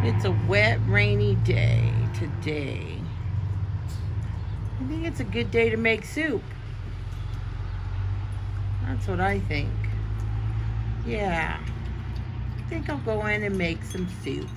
It's a wet, rainy day today. I think it's a good day to make soup. That's what I think. Yeah. I think I'll go in and make some soup.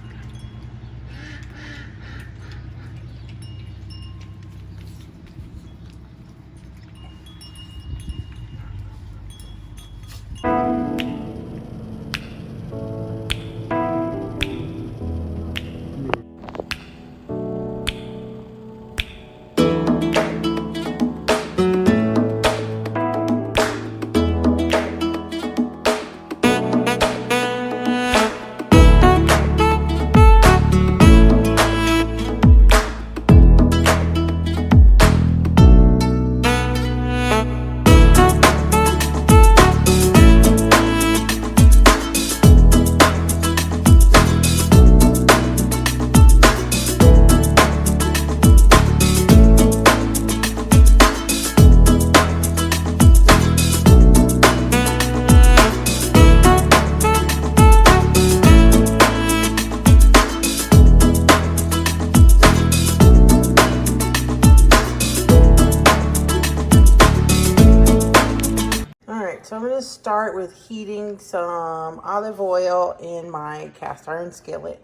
So I'm going to start with heating some olive oil in my cast iron skillet.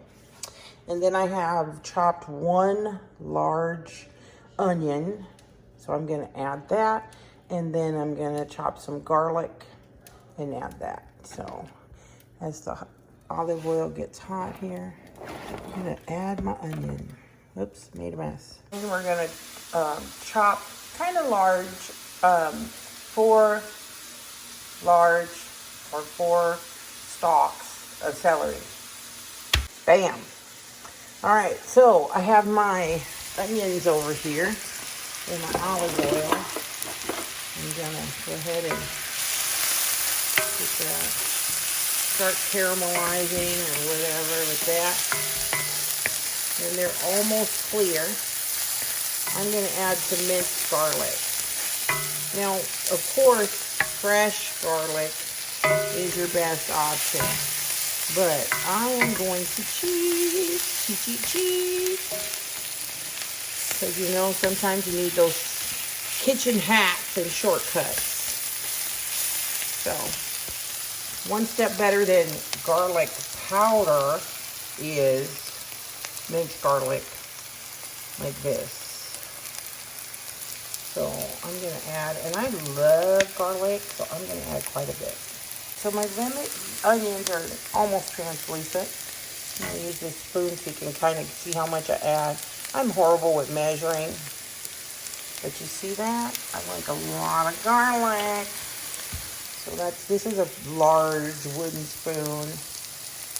And then I have chopped one large onion. So I'm going to add that. And then I'm going to chop some garlic and add that. So as the olive oil gets hot here, I'm going to add my onion. Oops, made a mess. And we're going to chop kind of large, four stalks of celery. Bam. All right, so I have my onions over here in my olive oil. I'm gonna go ahead and start caramelizing or whatever with that. And they're almost clear. I'm gonna add some minced garlic. Now, of course, fresh garlic is your best option, but I am going to cheat, because you know sometimes you need those kitchen hacks and shortcuts. So, one step better than garlic powder is minced garlic like this. So I'm going to add, and I love garlic, so I'm going to add quite a bit. So my onions are almost translucent. I'm going to use this spoon so you can kind of see how much I add. I'm horrible with measuring, but you see that? I like a lot of garlic. So this is a large wooden spoon,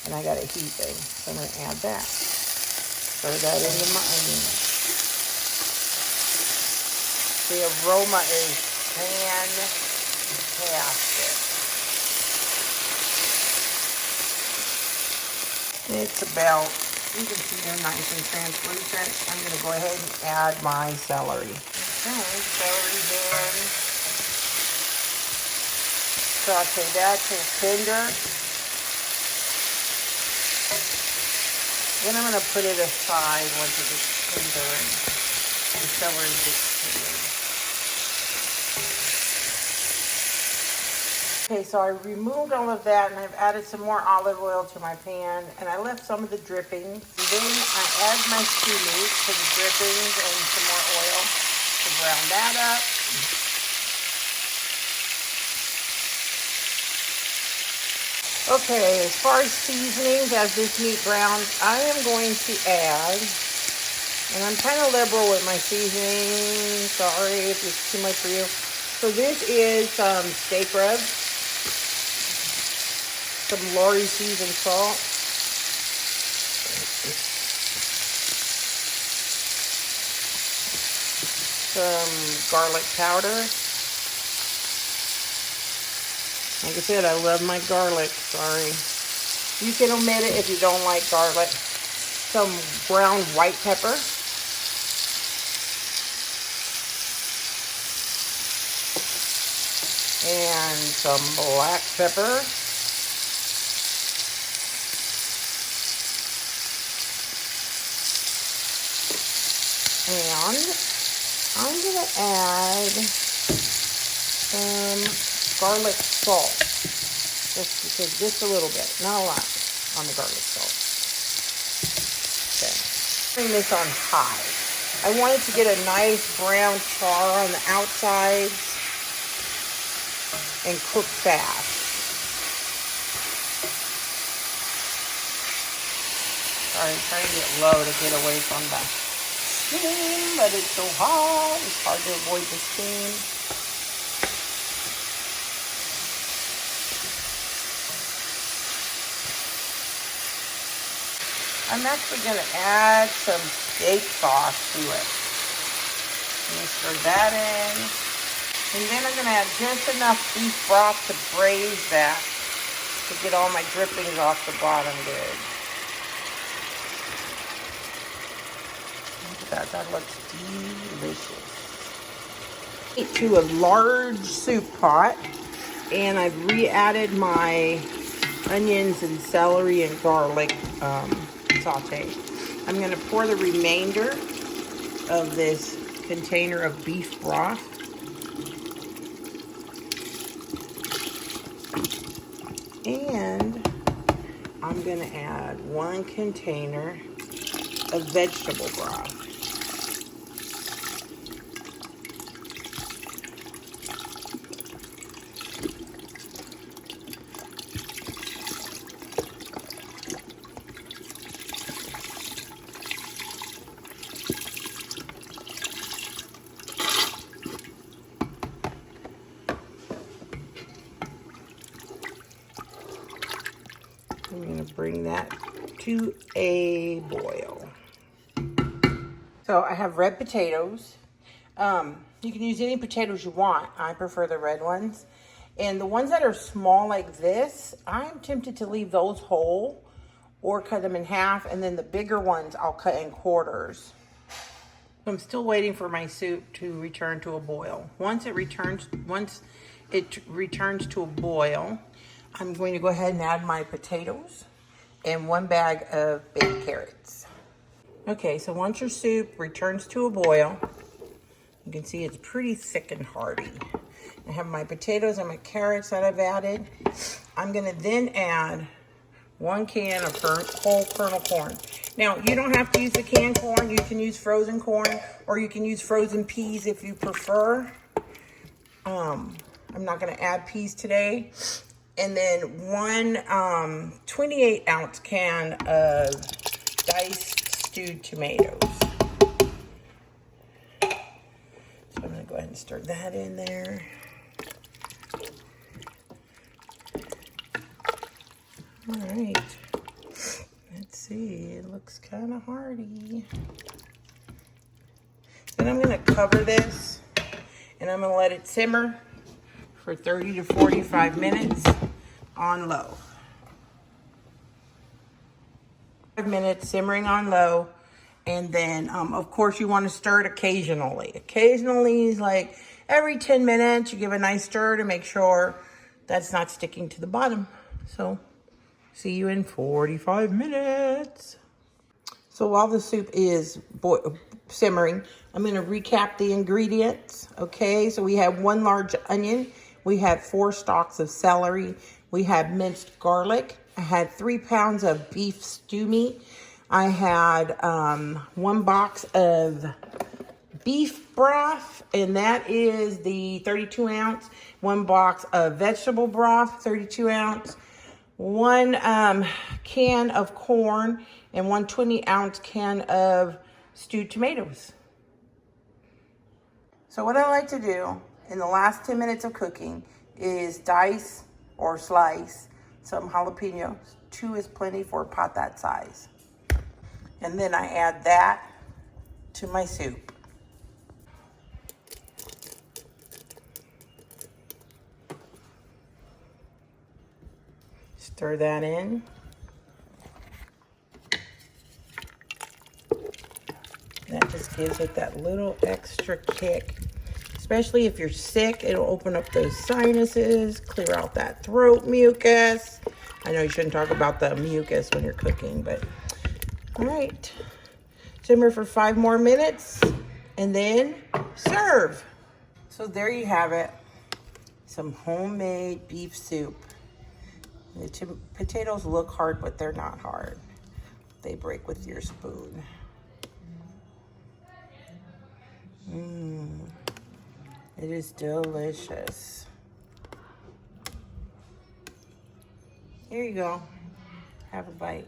and I got a heat thing. So I'm going to add that. Throw that into my onions. The aroma is fantastic. It's about, you can see they're nice and translucent. I'm going to go ahead and add my celery. Okay, celery's in. Saute that till tender. Then I'm going to put it aside once it gets tender and the celery gets tender. Okay, so I removed all of that and I've added some more olive oil to my pan and I left some of the drippings. And then I add my stew meat to the drippings and some more oil to brown that up. Okay, as far as seasonings, as this meat browns, I am going to add, and I'm kind of liberal with my seasoning, sorry if it's too much for you. So this is some steak rub. Some Lori seasoned salt. Some garlic powder. Like I said, I love my garlic, sorry. You can omit it if you don't like garlic. Some ground white pepper. And some black pepper. And I'm gonna add some garlic salt. Just a little bit, not a lot on the garlic salt. Okay, bring this on high. I want it to get a nice brown char on the outside and cook fast. Sorry, I'm trying to get low to get away from the steam, but it's so hot, it's hard to avoid the steam. I'm actually going to add some steak sauce to it. Let me stir that in. And then I'm going to add just enough beef broth to braise that to get all my drippings off the bottom good. Look at that, that looks delicious. To a large soup pot, and I've re-added my onions and celery and garlic saute. I'm going to pour the remainder of this container of beef broth. And I'm going to add 1 container of vegetable broth. I'm going to bring that to a boil. So I have red potatoes. You can use any potatoes you want. I prefer the red ones. And the ones that are small like this, I'm tempted to leave those whole or cut them in half. And then the bigger ones, I'll cut in quarters. I'm still waiting for my soup to return to a boil. Once it returns to a boil, I'm going to go ahead and add my potatoes and 1 bag of baked carrots. Okay, so once your soup returns to a boil, you can see it's pretty thick and hearty. I have my potatoes and my carrots that I've added. I'm gonna then add 1 can of whole kernel corn. Now, you don't have to use the canned corn. You can use frozen corn, or you can use frozen peas if you prefer. I'm not gonna add peas today. And then 1 28-ounce can of diced stewed tomatoes. So I'm going to go ahead and stir that in there. All right. Let's see. It looks kind of hearty. Then I'm going to cover this, and I'm going to let it simmer for 30 to 45 minutes on low. 5 minutes simmering on low, and then of course you want to stir it occasionally. Occasionally is like every 10 minutes you give a nice stir to make sure that's not sticking to the bottom. So see you in 45 minutes. So while the soup is simmering, I'm going to recap the ingredients. Okay, so we have 1 large onion. We had 4 stalks of celery. We had minced garlic. I had 3 pounds of beef stew meat. I had 1 box of beef broth, and that is the 32 ounce. 1 box of vegetable broth, 32 ounce. 1 can of corn, and 1 20-ounce can of stewed tomatoes. So what I like to do in the last 10 minutes of cooking is dice or slice some jalapenos. 2 is plenty for a pot that size. And then I add that to my soup. Stir that in. That just gives it that little extra kick. Especially if you're sick, it'll open up those sinuses, clear out that throat mucus. I know you shouldn't talk about the mucus when you're cooking, but all right. Simmer for 5 more minutes and then serve. So there you have it. Some homemade beef soup. The potatoes look hard, but they're not hard. They break with your spoon. It is delicious. Here you go. Have a bite.